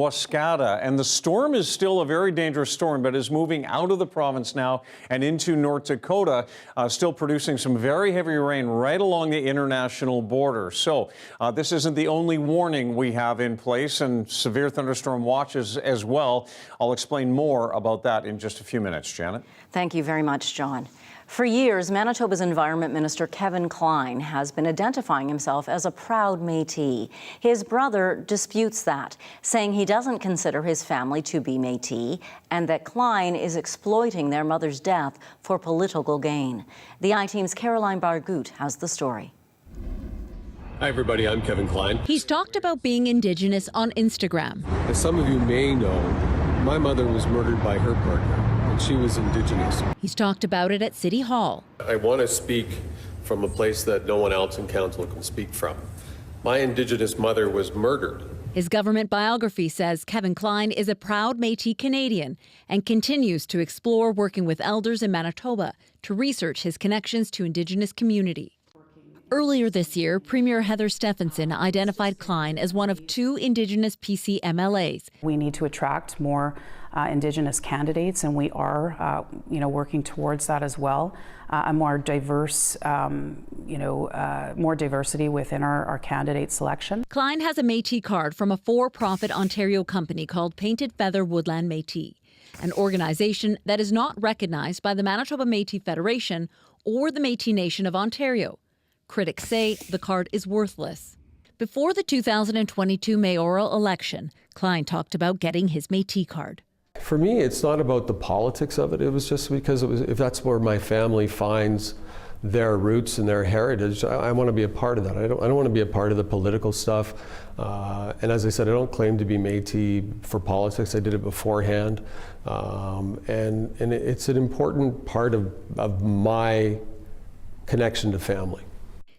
Wascata, and the storm is still a very dangerous storm, but is moving out of the province now and into North Dakota, still producing some very heavy rain right along the international border. So this isn't the only warning we have in place, and severe thunderstorm watches as well. I'll explain more about that in just a few minutes. Janet. Thank you very much, John. For years, Manitoba's Environment Minister Kevin Klein has been identifying himself as a proud Métis. His brother disputes that, saying he doesn't consider his family to be Métis and that Klein is exploiting their mother's death for political gain. The I-Team's Caroline Bargut has the story. Hi everybody, I'm Kevin Klein. He's talked about being Indigenous on Instagram. As some of you may know, my mother was murdered by her partner. She was Indigenous. He's talked about it at City Hall. I want to speak from a place that no one else in council can speak from. My Indigenous mother was murdered. His government biography says Kevin Klein is a proud Métis Canadian and continues to explore working with elders in Manitoba to research his connections to Indigenous community. Earlier this year, Premier Heather Stephenson identified Klein as one of 2 Indigenous PC MLAs. We need to attract more Indigenous candidates, and we are, working towards that as well. A more diverse, more diversity within our candidate selection. Klein has a Métis card from a for-profit Ontario company called Painted Feather Woodland Métis, an organization that is not recognized by the Manitoba Métis Federation or the Métis Nation of Ontario. Critics say the card is worthless. Before the 2022 mayoral election, Klein talked about getting his Métis card. For me, it's not about the politics of it. It was just because if that's where my family finds their roots and their heritage, I want to be a part of that. I don't want to be a part of the political stuff. And as I said, I don't claim to be Métis for politics. I did it beforehand. And it's an important part of my connection to family.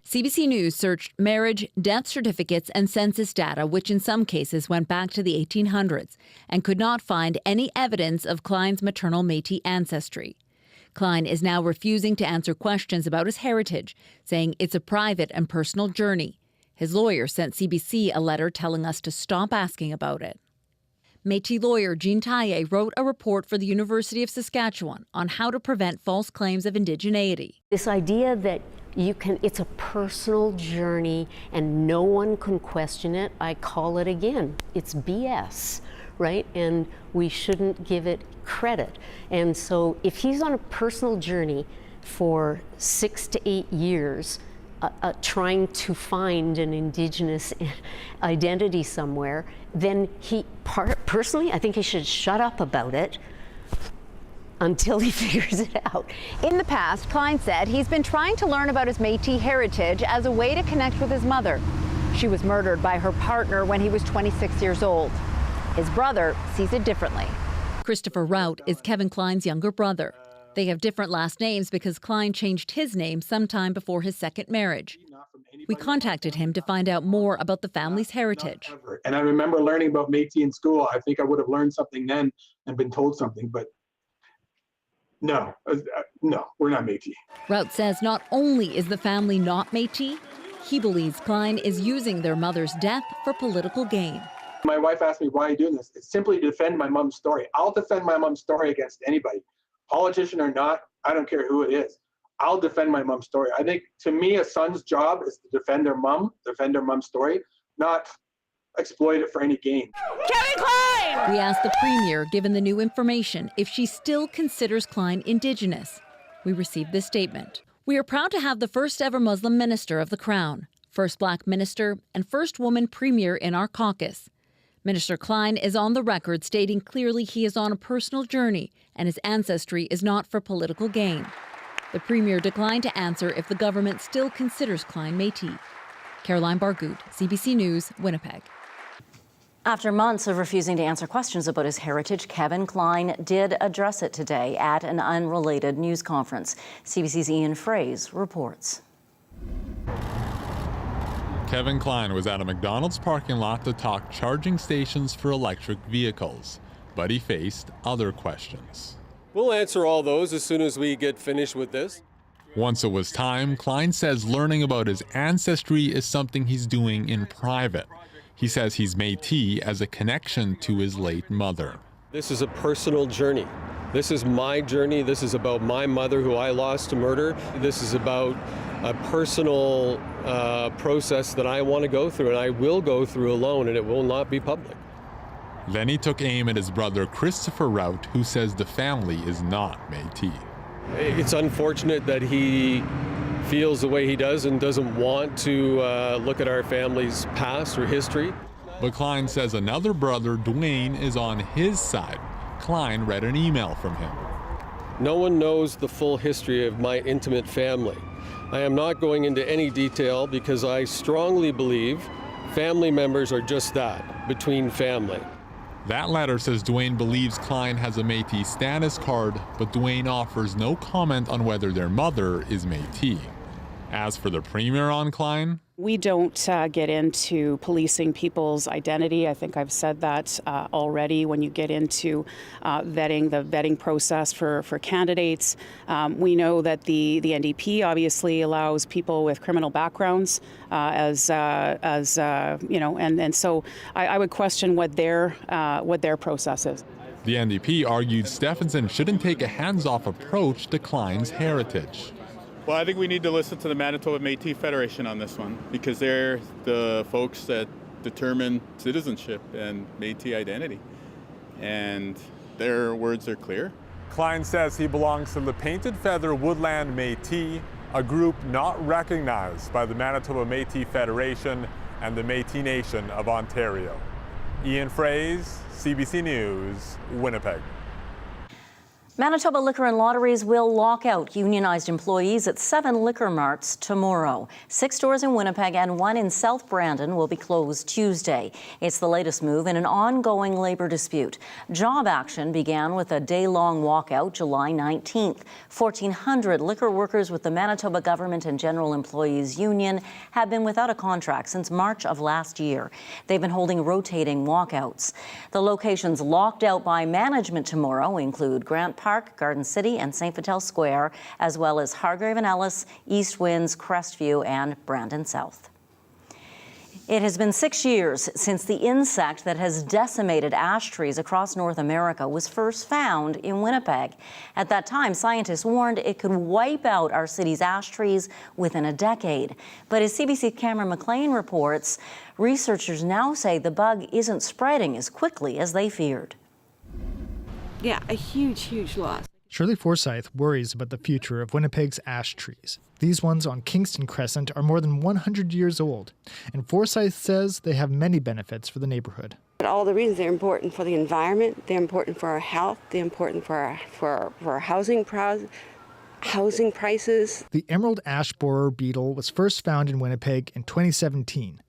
CBC News searched marriage, death certificates, and census data, which in some cases went back to the 1800s, and could not find any evidence of Klein's maternal Métis ancestry. Klein is now refusing to answer questions about his heritage, saying it's a private and personal journey. His lawyer sent CBC a letter telling us to stop asking about it. Métis lawyer Jean Taillé wrote a report for the University of Saskatchewan on how to prevent false claims of indigeneity. This idea that it's a personal journey and no one can question it, I call it again, it's BS, right? And we shouldn't give it credit. And so if he's on a personal journey for 6 to 8 years, trying to find an Indigenous identity somewhere, then personally, I think he should shut up about it until he figures it out. In the past, Klein said he's been trying to learn about his Métis heritage as a way to connect with his mother. She was murdered by her partner when he was 26 years old. His brother sees it differently. Christopher Rout is Kevin Klein's younger brother. They have different last names because Klein changed his name sometime before his second marriage. We contacted him to find out more about the family's heritage. And I remember learning about Métis in school. I think I would have learned something then and been told something, but no, we're not Métis. Rout says not only is the family not Métis, he believes Klein is using their mother's death for political gain. My wife asked me, why are you doing this? It's simply to defend my mom's story. I'll defend my mom's story against anybody. Politician or not, I don't care who it is. I'll defend my mom's story. I think, to me, a son's job is to defend their mom's story, not exploit it for any gain. Kevin Klein! We asked the Premier, given the new information, if she still considers Klein Indigenous. We received this statement. We are proud to have the first ever Muslim minister of the Crown, first Black minister, and first woman Premier in our caucus. Minister Klein is on the record stating clearly he is on a personal journey and his ancestry is not for political gain. The Premier declined to answer if the government still considers Klein Métis. Caroline Bargut, CBC News, Winnipeg. After months of refusing to answer questions about his heritage, Kevin Klein did address it today at an unrelated news conference. CBC's Ian Fraze reports. Kevin Klein was at a McDonald's parking lot to talk charging stations for electric vehicles, but he faced other questions. We'll answer all those as soon as we get finished with this. Once it was time, Klein says learning about his ancestry is something he's doing in private. He says he's Métis as a connection to his late mother. This is a personal journey. This is my journey. This is about my mother who I lost to murder. This is about a personal process that I want to go through, and I will go through alone, and it will not be public. Then he took aim at his brother Christopher Rout, who says the family is not Métis. It's unfortunate that he feels the way he does and doesn't want to look at our family's past or history. But Klein says another brother, Dwayne, is on his side. Klein read an email from him. No one knows the full history of my intimate family. I am not going into any detail because I strongly believe family members are just that, between family. That letter says Dwayne believes Klein has a Métis status card, but Dwayne offers no comment on whether their mother is Métis. As for the premier on Klein, we don't get into policing people's identity. I think I've said that already. When you get into the vetting process for candidates, we know that the NDP obviously allows people with criminal backgrounds and so I would question what their process is. the NDP argued Stephenson shouldn't take a hands-off approach to Klein's heritage. Well, I think we need to listen to the Manitoba Métis Federation on this one, because they're the folks that determine citizenship and Métis identity. And their words are clear. Klein says he belongs to the Painted Feather Woodland Métis, a group not recognized by the Manitoba Métis Federation and the Métis Nation of Ontario. Ian Fraze, CBC News, Winnipeg. Manitoba Liquor and Lotteries will lock out unionized employees at 7 liquor marts tomorrow. 6 stores in Winnipeg and 1 in South Brandon will be closed Tuesday. It's the latest move in an ongoing labor dispute. Job action began with a day-long walkout July 19th. 1,400 liquor workers with the Manitoba Government and General Employees Union have been without a contract since March of last year. They've been holding rotating walkouts. The locations locked out by management tomorrow include Grant Park, Garden City, and St. Vital Square, as well as Hargrave and Ellis, East Winds, Crestview, and Brandon South. It has been 6 years since the insect that has decimated ash trees across North America was first found in Winnipeg. At that time, scientists warned it could wipe out our city's ash trees within a decade. But as CBC Cameron McLean reports, researchers now say the bug isn't spreading as quickly as they feared. Yeah, a huge loss. Shirley Forsyth worries about the future of Winnipeg's ash trees. These ones on Kingston Crescent are more than 100 years old, and Forsyth says they have many benefits for the neighborhood. But all the reasons they're important for the environment, they're important for our health, they're important for our housing prices. The emerald ash borer beetle was first found in Winnipeg in 2017.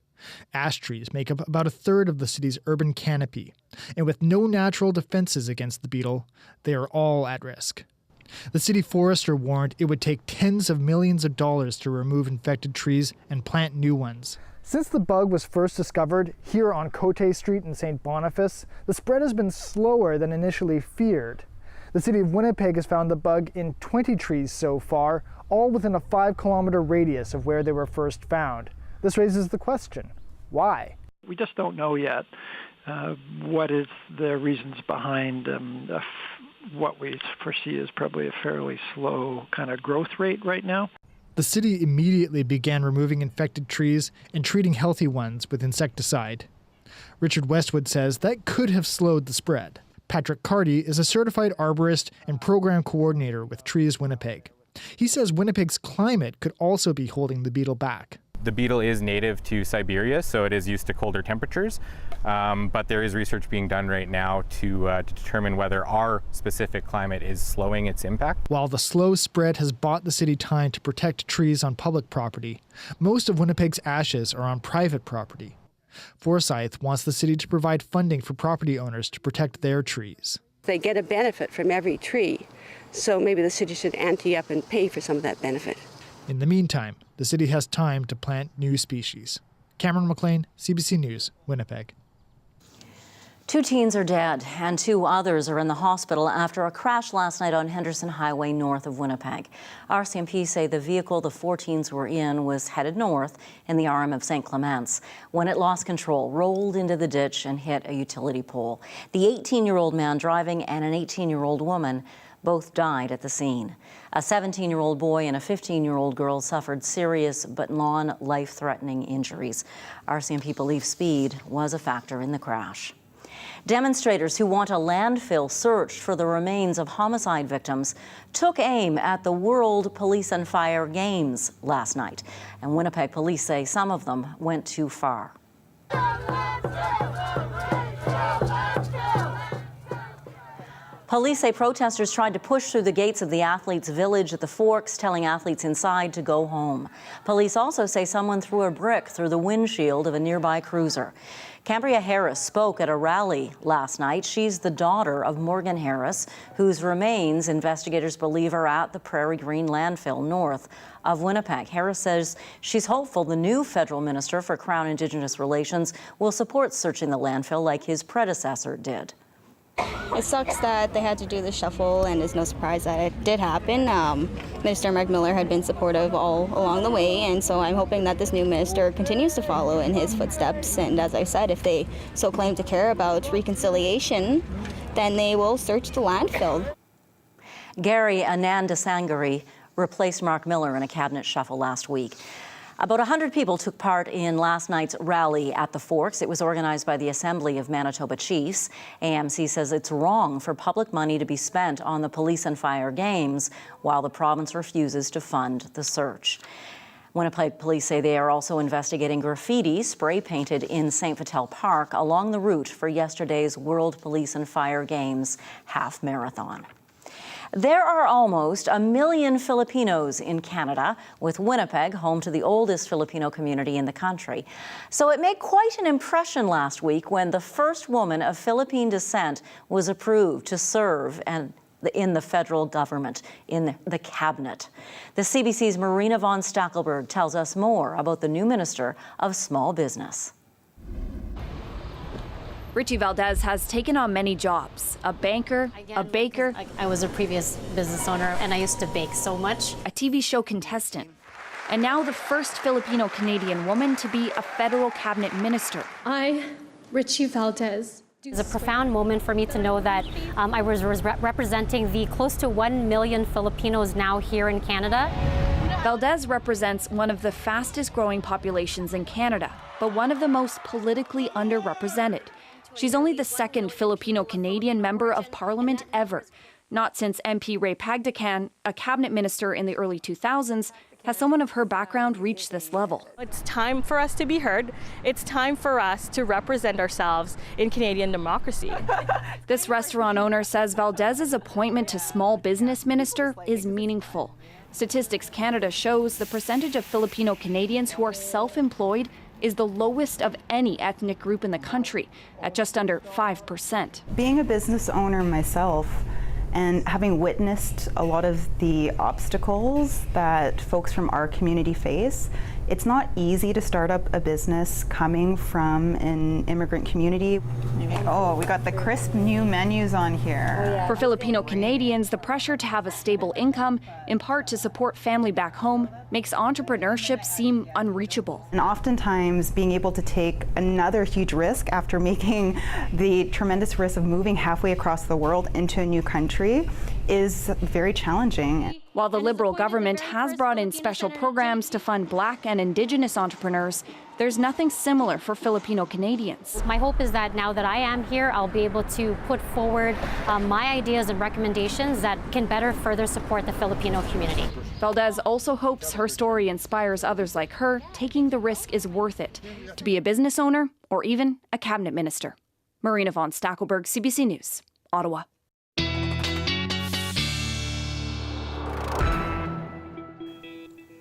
Ash trees make up about a third of the city's urban canopy, and with no natural defenses against the beetle, they are all at risk. The city forester warned it would take tens of millions of dollars to remove infected trees and plant new ones. Since the bug was first discovered here on Cote Street in St. Boniface, the spread has been slower than initially feared. The city of Winnipeg has found the bug in 20 trees so far, all within a 5-kilometer radius of where they were first found. This raises the question, why? We just don't know yet what is the reasons behind what we foresee is probably a fairly slow kind of growth rate right now. The city immediately began removing infected trees and treating healthy ones with insecticide. Richard Westwood says that could have slowed the spread. Patrick Carty is a certified arborist and program coordinator with Trees Winnipeg. He says Winnipeg's climate could also be holding the beetle back. The beetle is native to Siberia, so it is used to colder temperatures, but there is research being done right now to determine whether our specific climate is slowing its impact. While the slow spread has bought the city time to protect trees on public property, most of Winnipeg's ashes are on private property. Forsyth wants the city to provide funding for property owners to protect their trees. They get a benefit from every tree, so maybe the city should ante up and pay for some of that benefit. In the meantime, the city has time to plant new species. Cameron McLean, CBC News, Winnipeg. 2 teens are dead and 2 others are in the hospital after a crash last night on Henderson Highway north of Winnipeg. RCMP say the vehicle the 4 teens were in was headed north in the RM of St. Clements when it lost control, rolled into the ditch and hit a utility pole. The 18-year-old man driving and an 18-year-old woman both died at the scene. A 17-year-old boy and a 15-year-old girl suffered serious but non-life-threatening injuries. RCMP believes speed was a factor in the crash. Demonstrators who want a landfill searched for the remains of homicide victims took aim at the World Police and Fire Games last night. And Winnipeg police say some of them went too far. Police say protesters tried to push through the gates of the athletes' village at the Forks, telling athletes inside to go home. Police also say someone threw a brick through the windshield of a nearby cruiser. Cambria Harris spoke at a rally last night. She's the daughter of Morgan Harris, whose remains investigators believe are at the Prairie Green landfill north of Winnipeg. Harris says she's hopeful the new federal minister for Crown Indigenous Relations will support searching the landfill like his predecessor did. It sucks that they had to do the shuffle, and it's no surprise that it did happen. Minister Mark Miller had been supportive all along the way, and so I'm hoping that this new minister continues to follow in his footsteps. And as I said, if they so claim to care about reconciliation, then they will search the landfill. Gary Anandasangari replaced Mark Miller in a cabinet shuffle last week. About 100 people took part in last night's rally at the Forks. It was organized by the Assembly of Manitoba Chiefs. AMC says it's wrong for public money to be spent on the Police and Fire Games while the province refuses to fund the search. Winnipeg police say they are also investigating graffiti spray painted in St. Vital Park along the route for yesterday's World Police and Fire Games half marathon. There are almost 1 million Filipinos in Canada, with Winnipeg home to the oldest Filipino community in the country. So it made quite an impression last week when the first woman of Philippine descent was approved to serve in the federal government, in the cabinet. The CBC's Marina von Stackelberg tells us more about the new Minister of Small Business. Rechie Valdez has taken on many jobs: a banker, a baker. I was a previous business owner and I used to bake so much. A TV show contestant, and now the first Filipino-Canadian woman to be a federal cabinet minister. Rechie Valdez. It's a profound moment for me to know that I was representing the close to 1 million Filipinos now here in Canada. Valdez represents one of the fastest growing populations in Canada, but one of the most politically underrepresented. She's only the second Filipino-Canadian member of parliament ever. Not since MP Ray Pagdacan, a cabinet minister in the early 2000s, has someone of her background reached this level. It's time for us to be heard. It's time for us to represent ourselves in Canadian democracy. This restaurant owner says Valdez's appointment to small business minister is meaningful. Statistics Canada shows the percentage of Filipino Canadians who are self-employed is the lowest of any ethnic group in the country, at just under 5%. Being a business owner myself, and having witnessed a lot of the obstacles that folks from our community face, it's not easy to start up a business coming from an immigrant community. Oh, we got the crisp new menus on here. For Filipino Canadians, the pressure to have a stable income, in part to support family back home, makes entrepreneurship seem unreachable. And oftentimes, being able to take another huge risk after making the tremendous risk of moving halfway across the world into a new country is very challenging. While the Liberal government has brought in special programs to fund Black and Indigenous entrepreneurs, there's nothing similar for Filipino Canadians. My hope is that now that I am here, I'll be able to put forward my ideas and recommendations that can better further support the Filipino community. Valdez also hopes her story inspires others like her. Taking the risk is worth it, to be a business owner or even a cabinet minister. Marina von Stackelberg, CBC News, Ottawa.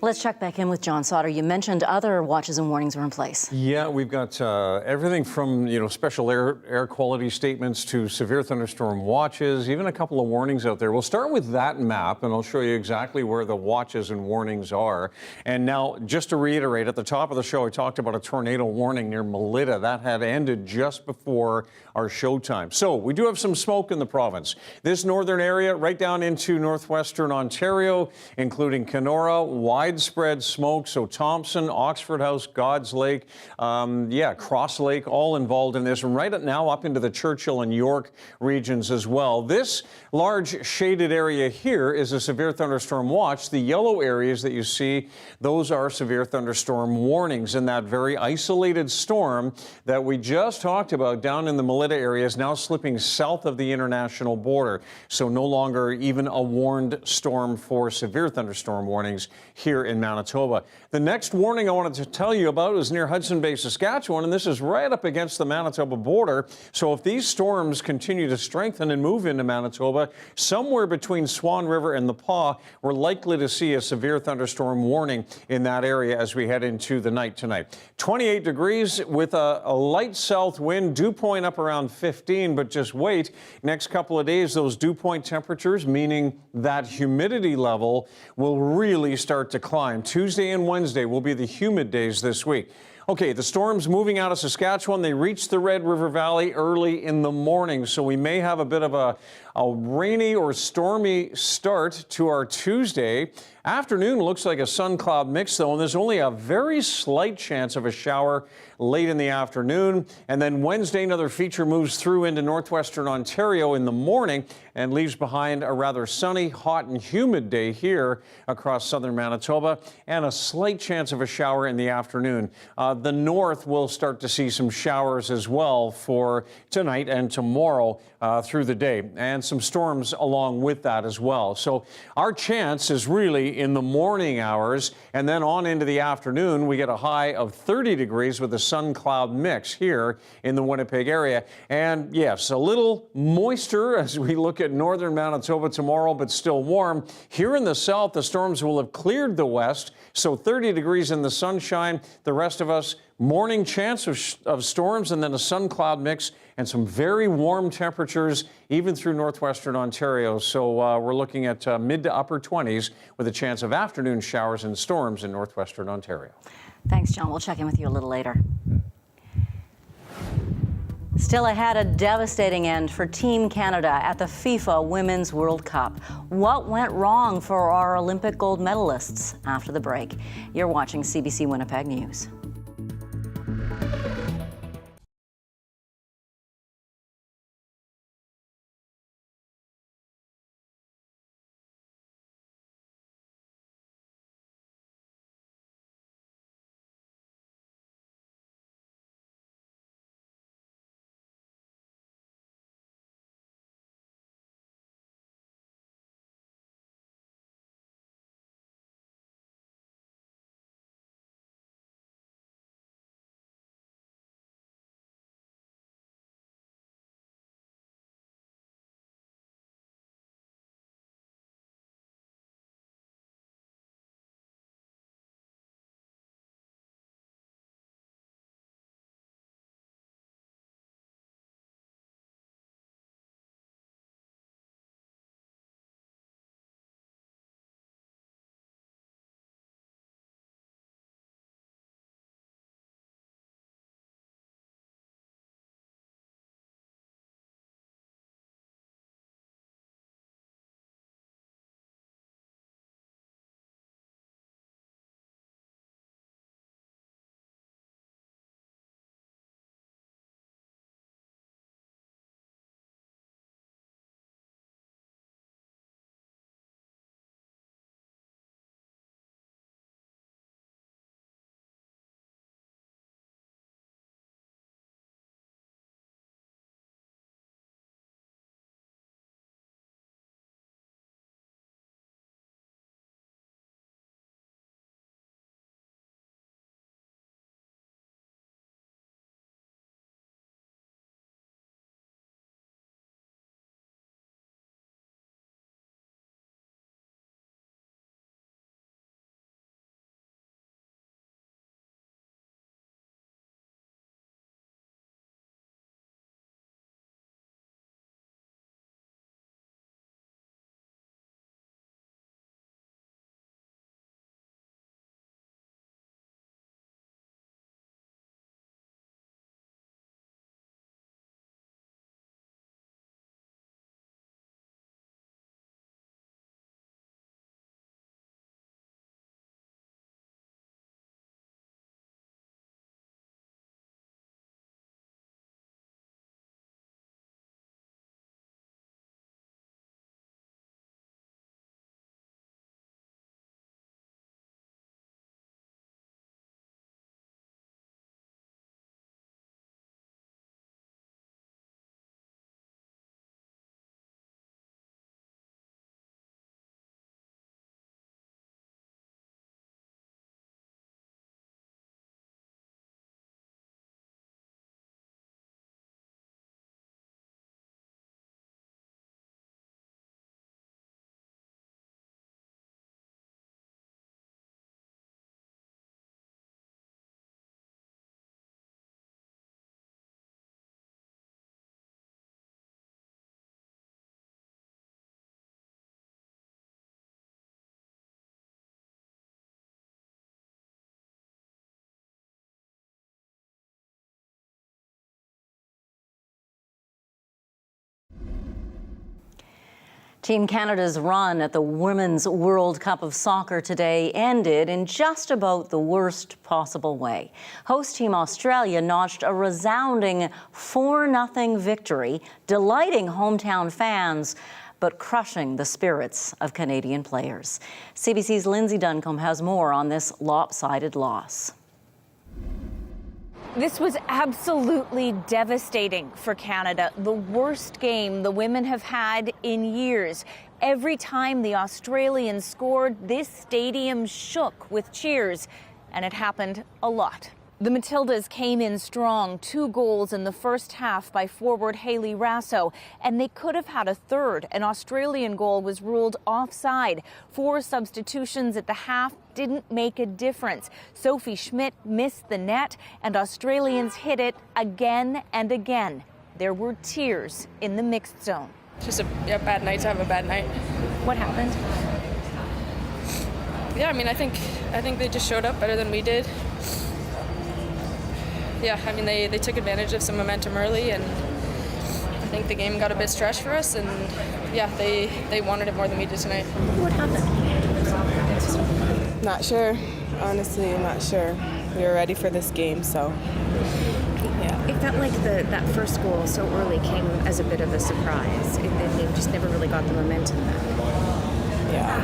Let's check back in with John Sauter. You mentioned other watches and warnings were in place. Yeah, we've got everything from special air quality statements to severe thunderstorm watches, even a couple of warnings out there. We'll start with that map, and I'll show you exactly where the watches and warnings are. And now, just to reiterate, at the top of the show, I talked about a tornado warning near Melita. That had ended just before our showtime. So we do have some smoke in the province. This northern area, right down into northwestern Ontario, including Kenora, widespread smoke. So Thompson, Oxford House, God's Lake, Cross Lake, all involved in this. And right now up into the Churchill and York regions as well. This large shaded area here is a severe thunderstorm watch. The yellow areas that you see, those are severe thunderstorm warnings. And that very isolated storm that we just talked about down in the Melita area is now slipping south of the international border. So no longer even a warned storm for severe thunderstorm warnings here in Manitoba. The next warning I wanted to tell you about is near Hudson Bay, Saskatchewan, and this is right up against the Manitoba border. So if these storms continue to strengthen and move into Manitoba, somewhere between Swan River and the Paw, we're likely to see a severe thunderstorm warning in that area as we head into the night tonight. 28 degrees with a light south wind, dew point up around 15, but just wait. Next couple of days, those dew point temperatures, meaning that humidity level, will really start to climb. Tuesday and Wednesday will be the humid days this week. Okay, the storm's moving out of Saskatchewan. They reach the Red River Valley early in the morning, so we may have a bit of a rainy or stormy start to our Tuesday. Afternoon looks like a sun-cloud mix, though, and there's only a very slight chance of a shower late in the afternoon. And then Wednesday, another feature moves through into northwestern Ontario in the morning and leaves behind a rather sunny, hot, and humid day here across southern Manitoba, and a slight chance of a shower in the afternoon. The north will start to see some showers as well for tonight and tomorrow through the day, and some storms along with that as well. So our chance is really in the morning hours, and then on into the afternoon, we get a high of 30 degrees with a sun-cloud mix here in the Winnipeg area. And yes, a little moisture as we look at northern Manitoba tomorrow, but still warm. Here in the south, the storms will have cleared the west, so 30 degrees in the sunshine. The rest of us, morning chance of storms, and then a sun-cloud mix and some very warm temperatures even through northwestern Ontario. So we're looking at mid to upper 20s with a chance of afternoon showers and storms in northwestern Ontario. Thanks, John. We'll check in with you a little later. Still ahead, a devastating end for Team Canada at the FIFA Women's World Cup. What went wrong for our Olympic gold medalists? After the break, you're watching CBC Winnipeg News. Team Canada's run at the Women's World Cup of Soccer today ended in just about the worst possible way. Host Team Australia notched a resounding 4-0 victory, delighting hometown fans, but crushing the spirits of Canadian players. CBC's Lindsay Duncombe has more on this lopsided loss. This was absolutely devastating for Canada. The worst game the women have had in years. Every time the Australians scored, this stadium shook with cheers, and it happened a lot. The Matildas came in strong, 2 goals in the first half by forward Hayley Raso, and they could have had a third. An Australian goal was ruled offside. 4 substitutions at the half didn't make a difference. Sophie Schmidt missed the net, and Australians hit it again and again. There were tears in the mixed zone. Just a bad night to have a bad night. What happened? Yeah, I mean, I think they just showed up better than we did. Yeah, I mean, they took advantage of some momentum early, and I think the game got a bit stretched for us, and yeah, they wanted it more than we did tonight. What happened? Not sure. Honestly, I'm not sure. We were ready for this game, so yeah. It felt like that first goal so early came as a bit of a surprise. They just never really got the momentum back. Yeah.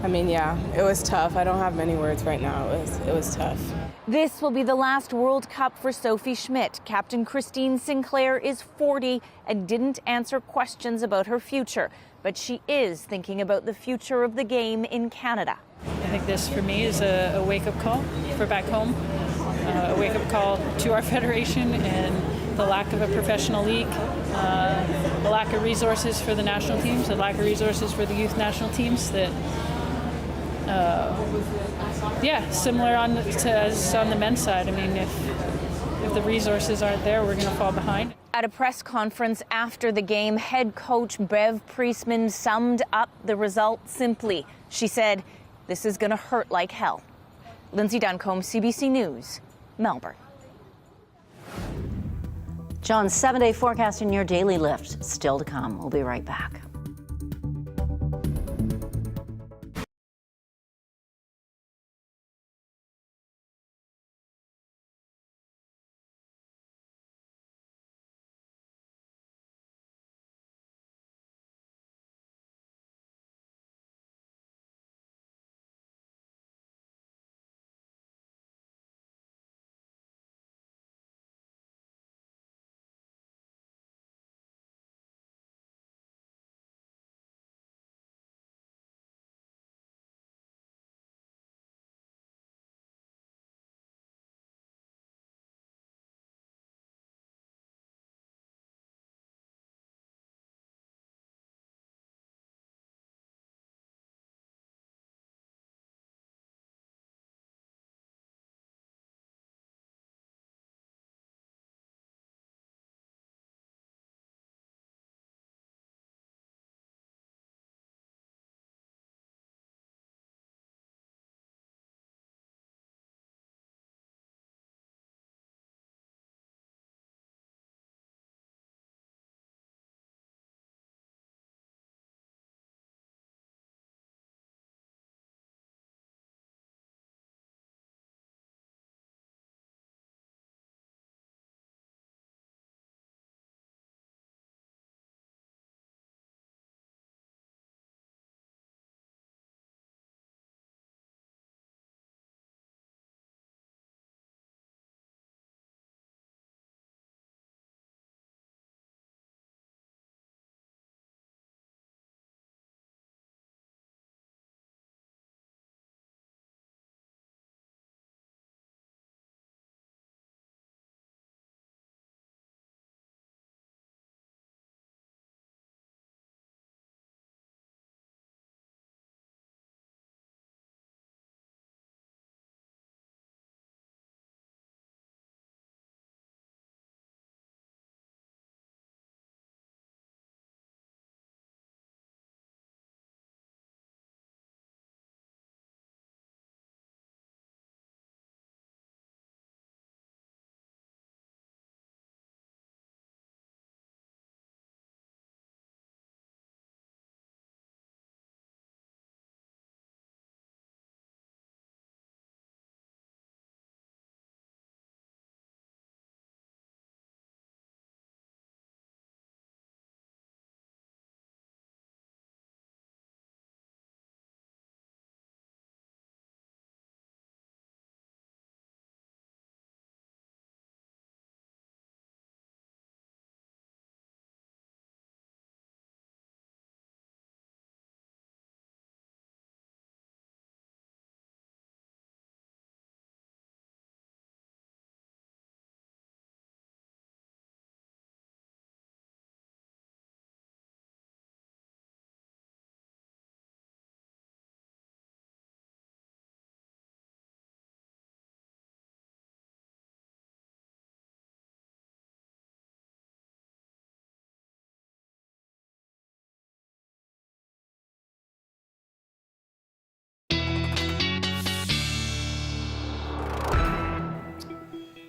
I mean, yeah, it was tough. I don't have many words right now. It was tough. This will be the last World Cup for Sophie Schmidt. Captain Christine Sinclair is 40 and didn't answer questions about her future, but she is thinking about the future of the game in Canada. I think this, for me, is a wake-up call for back home, a wake-up call to our federation and the lack of a professional league, the lack of resources for the national teams, the lack of resources for the youth national teams that similar as on the men's side. I mean, if the resources aren't there, we're going to fall behind. At a press conference after the game, head coach Bev Priestman summed up the result simply. She said, "This is going to hurt like hell." Lindsay Duncombe, CBC News, Melbourne. John's 7-day forecast in your daily lift still to come. We'll be right back.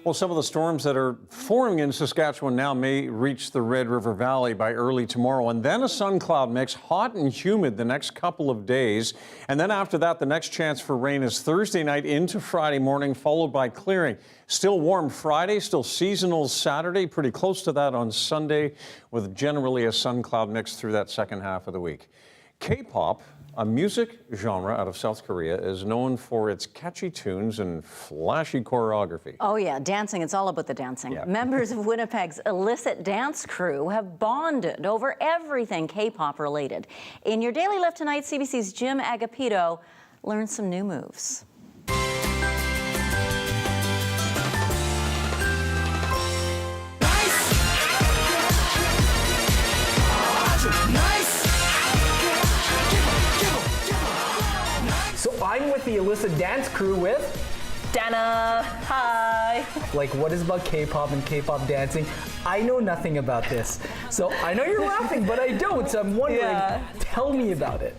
Well, some of the storms that are forming in Saskatchewan now may reach the Red River Valley by early tomorrow, and then a sun cloud mix, hot and humid the next couple of days. And then after that, the next chance for rain is Thursday night into Friday morning, followed by clearing. Still warm Friday, still seasonal Saturday, pretty close to that on Sunday, with generally a sun cloud mix through that second half of the week. K-pop, a music genre out of South Korea, is known for its catchy tunes and flashy choreography. Oh yeah, dancing, it's all about the dancing. Yeah. Members of Winnipeg's illicit dance crew have bonded over everything K-pop related. In your Daily Lift tonight, CBC's Jim Agapito learned some new moves. So I'm with the illicit dance crew with Dana. Hi. Like, what is about K-pop and K-pop dancing? I know nothing about this. So I know you're laughing, but I don't. So I'm wondering, tell me about it.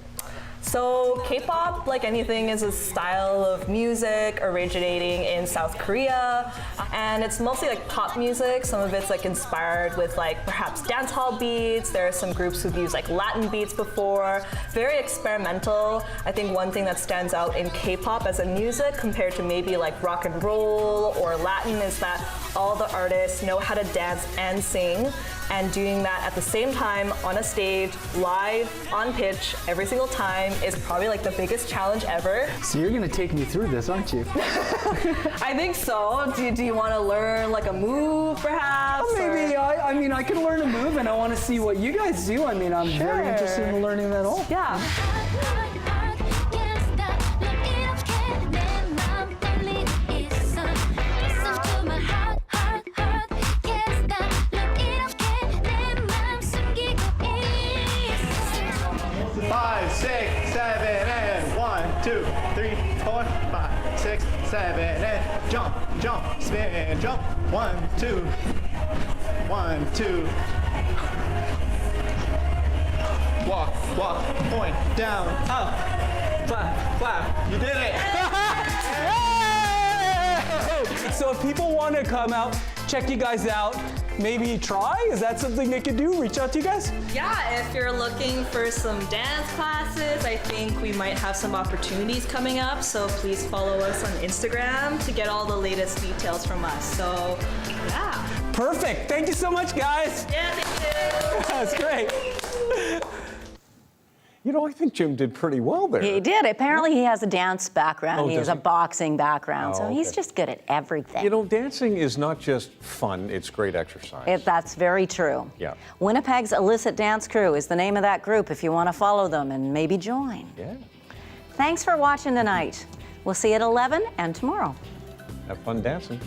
So K-pop, like anything, is a style of music originating in South Korea, and it's mostly like pop music. Some of it's like inspired with like perhaps dance hall beats. There are some groups who've used like Latin beats before. Very experimental. I think one thing that stands out in K-pop as a music compared to maybe like rock and roll or Latin is that all the artists know how to dance and sing, and doing that at the same time on a stage, live, on pitch, every single time is probably like the biggest challenge ever. So you're gonna take me through this, aren't you? I think so. Do you want to learn like a move perhaps? Well, maybe. I mean, I can learn a move and I want to see what you guys do. I mean, I'm very interested in learning that all. Yeah. Jump, jump, spin, jump. 1, 2, 1, 2. Walk, walk, point, down, up, clap, clap. You did it. So if people want to come out, check you guys out, maybe try? Is that something they could do? Reach out to you guys? Yeah, if you're looking for some dance classes, I think we might have some opportunities coming up. So please follow us on Instagram to get all the latest details from us. So, yeah. Perfect. Thank you so much, guys. Yeah, thank you. That's great. You know, I think Jim did pretty well there. He did. Apparently he has a dance background. He has a boxing background. So he's just good at everything. You know, dancing is not just fun, it's great exercise. That's very true. Yeah. Winnipeg's Illicit Dance Crew is the name of that group if you want to follow them and maybe join. Yeah. Thanks for watching tonight. We'll see you at 11 and tomorrow. Have fun dancing.